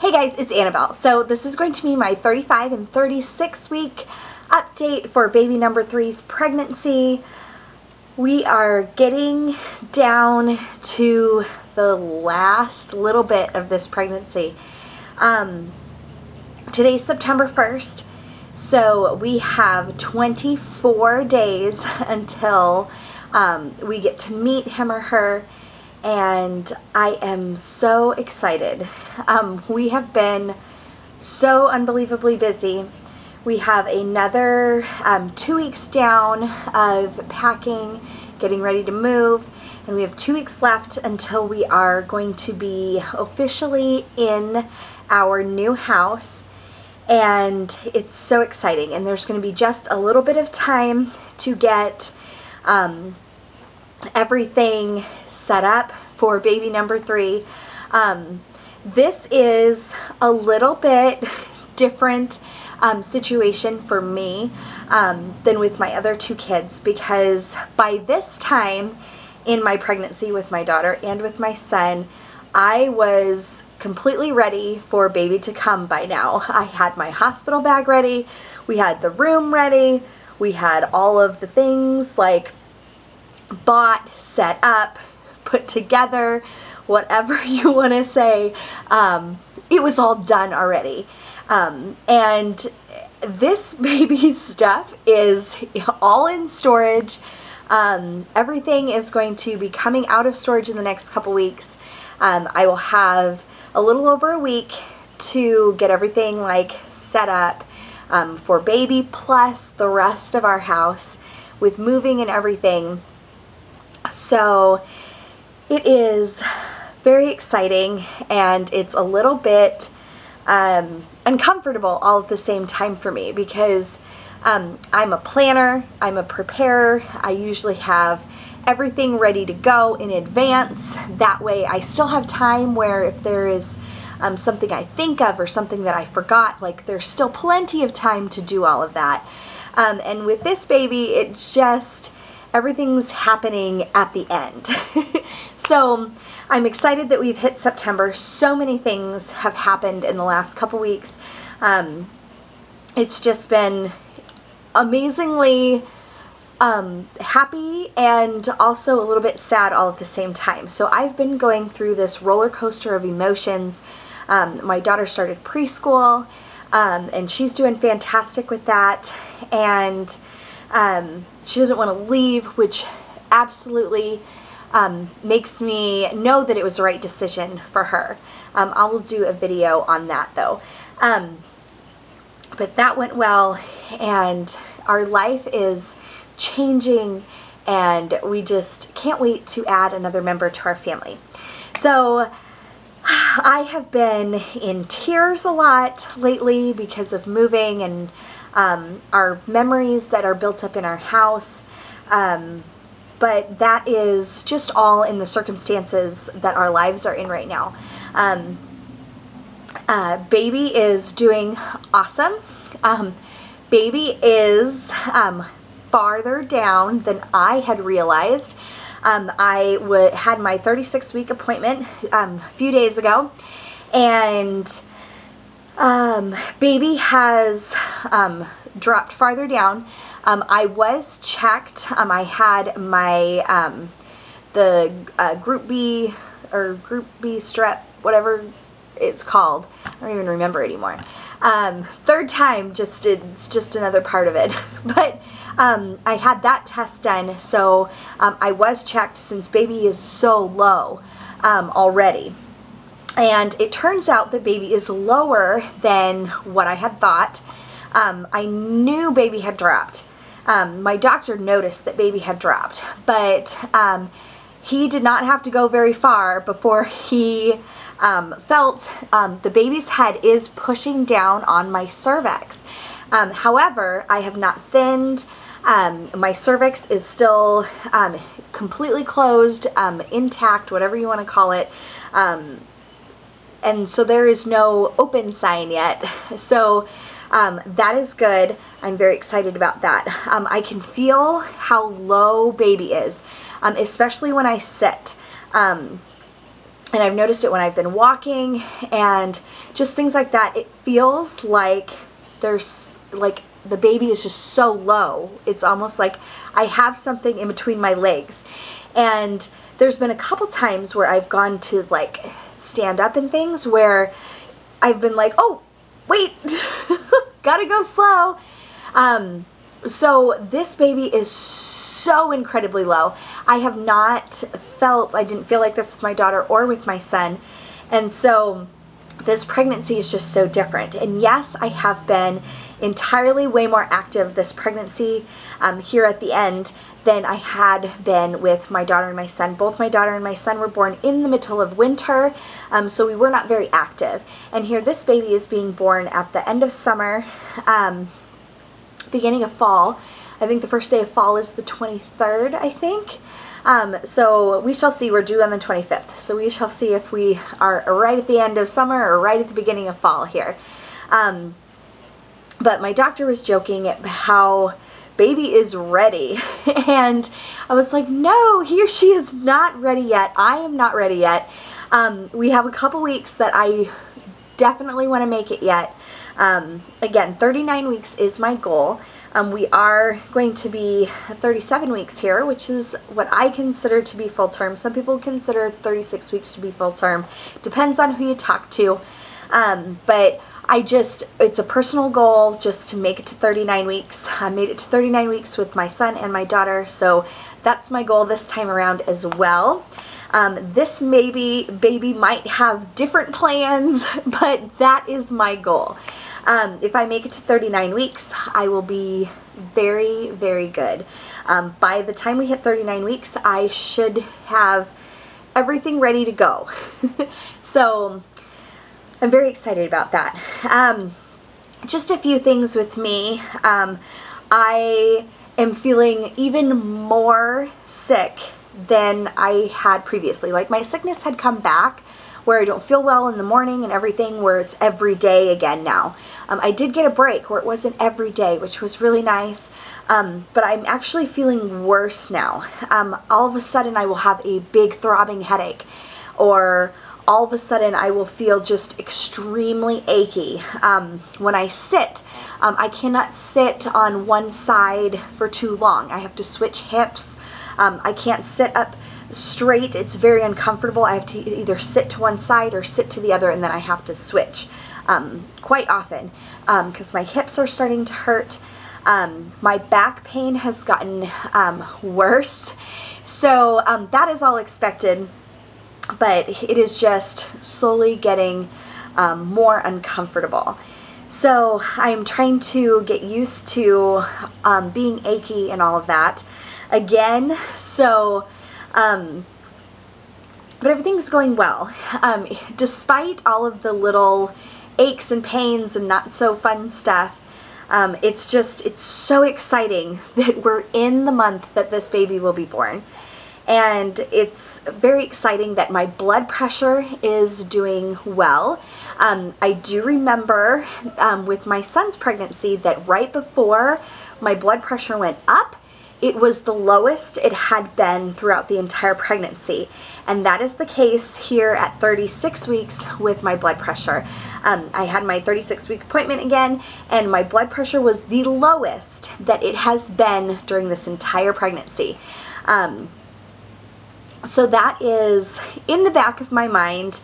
Hey guys, it's Annabelle. So this is going to be my 35 and 36 week update for baby number 3's pregnancy. We are getting down to the last little bit of this pregnancy. Today's September 1st, so we have 24 days until we get to meet him or her. And I am so excited. We have been so unbelievably busy. We have another 2 weeks down of packing, getting ready to move, and we have 2 weeks left until we are going to be officially in our new house. And it's so exciting, and there's going to be just a little bit of time to get everything set up for baby number 3. This is a little bit different situation for me than with my other 2 kids, because by this time in my pregnancy with my daughter and with my son, I was completely ready for baby to come by now. I had my hospital bag ready, we had the room ready, we had all of the things like bought, set up, put together, whatever you want to say. It was all done already. And this baby's stuff is all in storage. Everything is going to be coming out of storage in the next couple weeks. I will have a little over a week to get everything like set up for baby plus the rest of our house with moving and everything. So it is very exciting, and it's a little bit uncomfortable all at the same time for me, because I'm a planner, I'm a preparer. I usually have everything ready to go in advance. That way I still have time where if there is something I think of or something that I forgot, like there's still plenty of time to do all of that. And with this baby, it's just everything's happening at the end. So I'm excited that we've hit September. So many things have happened in the last couple weeks. It's just been amazingly happy and also a little bit sad all at the same time. So I've been going through this roller coaster of emotions. My daughter started preschool, and she's doing fantastic with that. And she doesn't want to leave, which absolutely makes me know that it was the right decision for her. I will do a video on that though. But that went well, and our life is changing, and we just can't wait to add another member to our family. So I have been in tears a lot lately because of moving and our memories that are built up in our house, but that is just all in the circumstances that our lives are in right now. Baby is doing awesome. Baby is farther down than I had realized. I had my 36-week appointment a few days ago, and baby has dropped farther down. I was checked. I had my the Group B or Group B strep, whatever it's called. I don't even remember anymore. Third time, it's just another part of it. But I had that test done, so I was checked since baby is so low already. And it turns out that baby is lower than what I had thought. I knew baby had dropped. My doctor noticed that baby had dropped, but he did not have to go very far before he felt the baby's head is pushing down on my cervix. However, I have not thinned. My cervix is still completely closed, intact, whatever you want to call it. And so there is no open sign yet. So that is good. I'm very excited about that. I can feel how low baby is, especially when I sit. and I've noticed it when I've been walking and just things like that. It feels like there's like the baby is just so low. It's almost like I have something in between my legs. And there's been a couple times where I've gone to like stand up and things where I've been like, oh, wait, gotta go slow. So this baby is so incredibly low. I have not felt, I didn't feel like this with my daughter or with my son. And so this pregnancy is just so different. And yes, I have been entirely way more active this pregnancy here at the end than I had been with my daughter and my son. Both my daughter and my son were born in the middle of winter, so we were not very active. And here this baby is being born at the end of summer, beginning of fall. I think the first day of fall is the 23rd, I think. So we shall see. We're due on the 25th. So we shall see if we are right at the end of summer or right at the beginning of fall here. But my doctor was joking at how baby is ready. And I was like, no, he or she is not ready yet. I am not ready yet. We have a couple weeks that I definitely want to make it yet. Again, 39 weeks is my goal. We are going to be 37 weeks here, which is what I consider to be full term. Some people consider 36 weeks to be full term. Depends on who you talk to. But it's a personal goal just to make it to 39 weeks. I made it to 39 weeks with my son and my daughter, so that's my goal this time around as well. This baby might have different plans, but that is my goal. If I make it to 39 weeks, I will be very, very good. By the time we hit 39 weeks, I should have everything ready to go. So I'm very excited about that. Just a few things with me. I am feeling even more sick than I had previously. Like my sickness had come back where I don't feel well in the morning and everything, where it's every day again now. I did get a break where it wasn't every day, which was really nice. But I'm actually feeling worse now. All of a sudden I will have a big throbbing headache, or all of a sudden I will feel just extremely achy. When I sit, I cannot sit on one side for too long. I have to switch hips. I can't sit up straight. It's very uncomfortable. I have to either sit to one side or sit to the other, and then I have to switch quite often because my hips are starting to hurt. My back pain has gotten worse. So that is all expected, but it is just slowly getting more uncomfortable. So I'm trying to get used to being achy and all of that again. So but everything's going well. Despite all of the little aches and pains and not so fun stuff, it's so exciting that we're in the month that this baby will be born. And it's very exciting that my blood pressure is doing well. I do remember with my son's pregnancy that right before my blood pressure went up, it was the lowest it had been throughout the entire pregnancy. And that is the case here at 36 weeks with my blood pressure. I had my 36-week appointment again, and my blood pressure was the lowest that it has been during this entire pregnancy. So that is in the back of my mind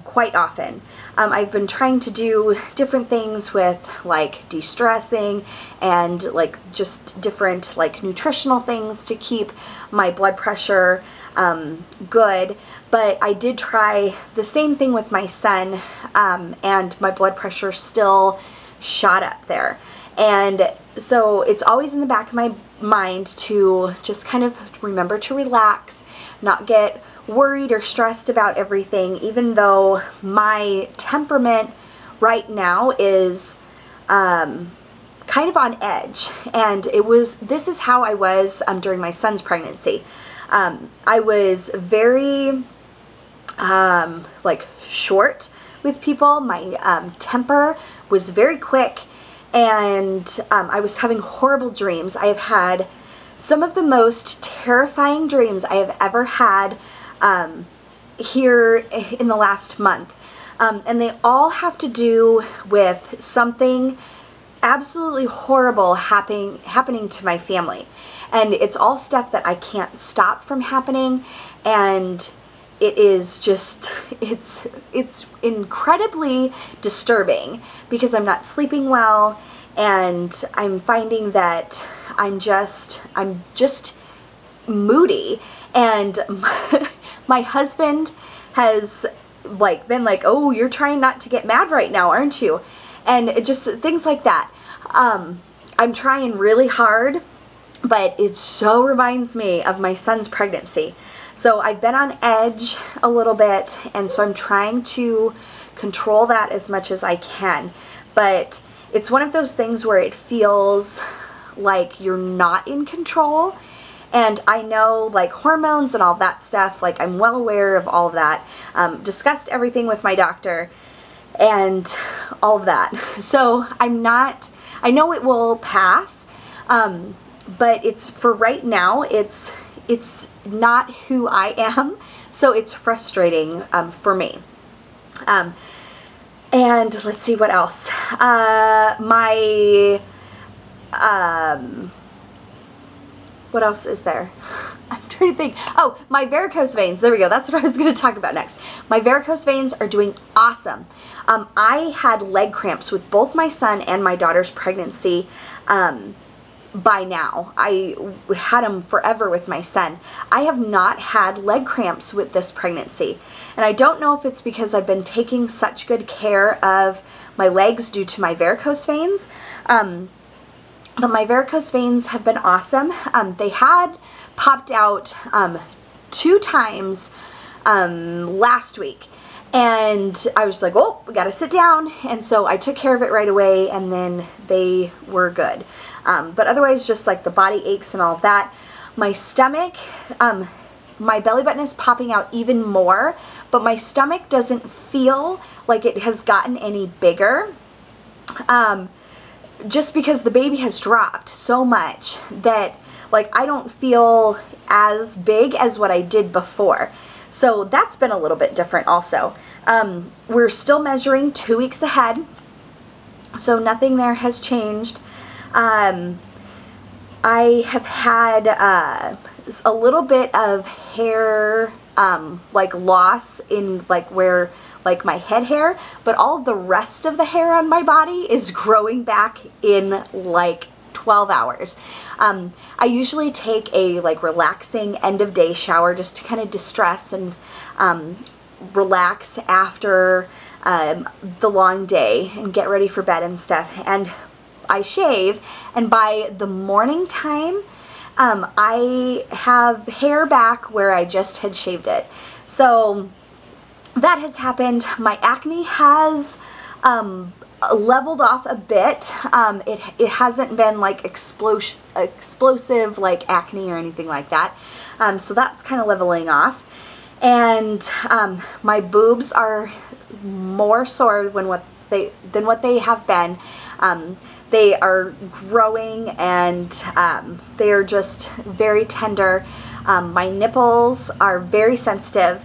quite often. I've been trying to do different things with like de-stressing and like just different like nutritional things to keep my blood pressure good. But I did try the same thing with my son, and my blood pressure still shot up there. And so it's always in the back of my mind to just kind of remember to relax, not get worried or stressed about everything, even though my temperament right now is kind of on edge. And this is how I was during my son's pregnancy. I was very like short with people. My temper was very quick, and I was having horrible dreams. I have had some of the most terrifying dreams I have ever had here in the last month. And they all have to do with something absolutely horrible happening to my family. And it's all stuff that I can't stop from happening, and it is just, it's incredibly disturbing because I'm not sleeping well, and I'm finding that I'm just moody. And my husband has been like, oh, you're trying not to get mad right now, aren't you? And it just things like that. I'm trying really hard, but it so reminds me of my son's pregnancy. So I've been on edge a little bit, and so I'm trying to control that as much as I can. But it's one of those things where it feels like you're not in control. And I know, like, hormones and all that stuff, like, I'm well aware of all of that. Discussed everything with my doctor and all of that. So I know it will pass, but it's, for right now, it's not who I am, so it's frustrating for me. And let's see what else. What else is there? I'm trying to think. Oh, my varicose veins. There we go. That's what I was going to talk about next. My varicose veins are doing awesome. I had leg cramps with both my son and my daughter's pregnancy by now. I had them forever with my son. I have not had leg cramps with this pregnancy. And I don't know if it's because I've been taking such good care of my legs due to my varicose veins. But my varicose veins have been awesome. They had popped out 2 times last week. And I was like, oh, we got to sit down. And so I took care of it right away, and then they were good. But otherwise, just like the body aches and all of that. My stomach, my belly button is popping out even more, but my stomach doesn't feel like it has gotten any bigger. Just because the baby has dropped so much that, like, I don't feel as big as what I did before. So that's been a little bit different also. We're still measuring 2 weeks ahead, so nothing there has changed. I have had a little bit of hair like loss in where my head hair, but all of the rest of the hair on my body is growing back in like 12 hours. I usually take a relaxing end of day shower just to kind of distress and relax after the long day and get ready for bed and stuff. And I shave, and by the morning time, I have hair back where I just had shaved it. So that has happened. My acne has leveled off a bit. It hasn't been like explosive like acne or anything like that. So that's kind of leveling off. And my boobs are more sore than what they have been. They are growing, and they are just very tender. My nipples are very sensitive.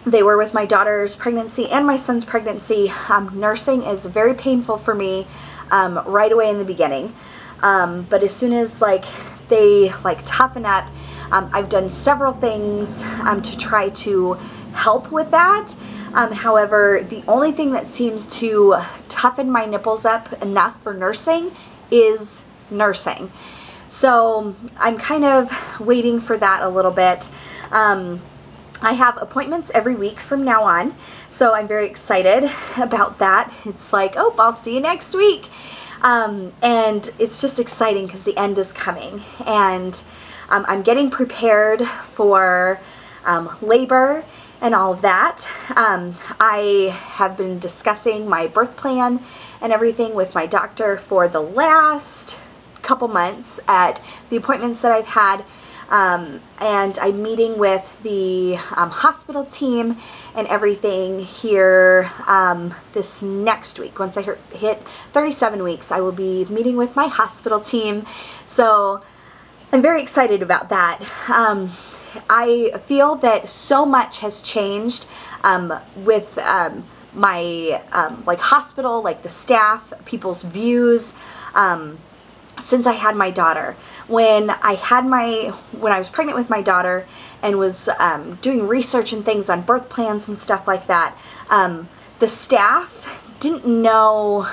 They were with my daughter's pregnancy and my son's pregnancy. Nursing is very painful for me right away in the beginning. But as soon as they toughen up, I've done several things to try to help with that. However, the only thing that seems to toughen my nipples up enough for nursing is nursing. So I'm kind of waiting for that a little bit. I have appointments every week from now on, so I'm very excited about that. It's like, oh, I'll see you next week. And it's just exciting because the end is coming, and I'm getting prepared for labor and all of that. I have been discussing my birth plan and everything with my doctor for the last couple months at the appointments that I've had. And I'm meeting with the hospital team and everything here this next week. Once I hit 37 weeks, I will be meeting with my hospital team. So I'm very excited about that. I feel that so much has changed with my like hospital, like the staff, people's views, since I had my daughter. When I was pregnant with my daughter and was doing research and things on birth plans and stuff like that, the staff didn't know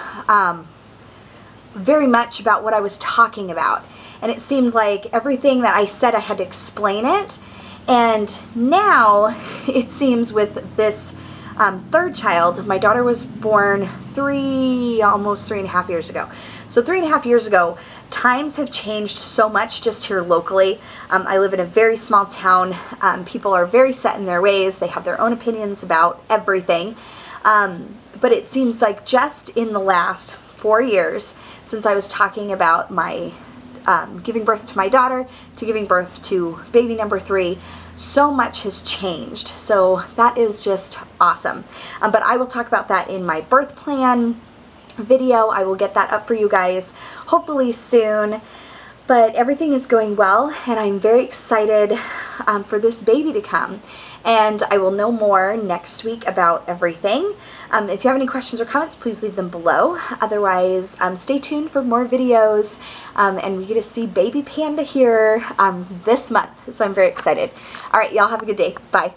very much about what I was talking about. And it seemed like everything that I said I had to explain it. And now it seems with this third child, my daughter was born almost 3.5 years ago. So 3.5 years ago, times have changed so much just here locally. I live in a very small town. People are very set in their ways. They have their own opinions about everything. But it seems like just in the last 4 years, since I was talking about my giving birth to my daughter to giving birth to baby number 3, so much has changed. So that is just awesome. But I will talk about that in my birth plan video. I will get that up for you guys hopefully soon. But everything is going well, and I'm very excited for this baby to come. And I will know more next week about everything. If you have any questions or comments, please leave them below. Otherwise, stay tuned for more videos. And we get to see baby Panda here this month. So I'm very excited. All right, y'all have a good day. Bye.